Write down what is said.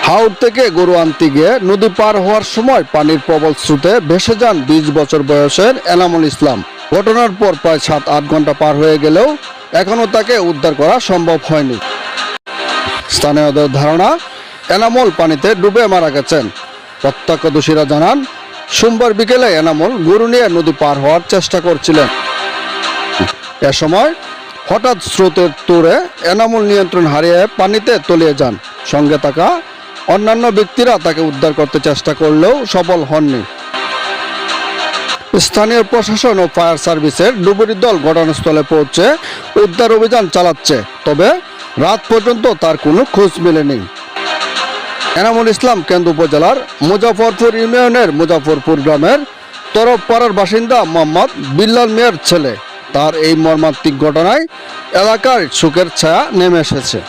হাওড় থেকে গরু আনতে গিয়ে নদী পার হওয়ার সময় পানির প্রবল স্রোতে ভেসে যান 20 বছর বয়সের এনামুল ইসলাম। ঘটনার পর প্রায় 7-8 ঘন্টা পার হয়ে গেলেও এখনও তাকে উদ্ধার করা সম্ভব হয়নি। স্থানীয়দের ধারণা, এনামুল পানিতে ডুবে মারা গেছেন। প্রত্যক্ষদর্শীরা জানান, সোমবার বিকেলে এনামুল গরু নিয়ে নদী পার হওয়ার চেষ্টা করছিলেন। এ সময় হঠাৎ স্রোতের তোড়ে এনামুল নিয়ন্ত্রণ হারিয়ে পানিতে তলিয়ে যান। সঙ্গে থাকা অন্যান্য ব্যক্তিরা তাকে উদ্ধার করতে চেষ্টা করলেও সফল হননি। স্থানীয় প্রশাসন ও ফায়ার সার্ভিসের ডুবুরি দল ঘটনাস্থলে পৌঁছে উদ্ধার অভিযান চালাচ্ছে, তবে রাত পর্যন্ত তার কোনো খোঁজ মেলেনি। এনামুল ইসলাম কেন্দ্র উপজেলার মুজাফরপুর ইউনিয়নের মুজাফরপুর গ্রামের তরফপাড়ার বাসিন্দা মোহাম্মদ বিল্লাল মিয়ার ছেলে। তার এই মর্মান্তিক ঘটনায় এলাকার শোকের ছায়া নেমে এসেছে।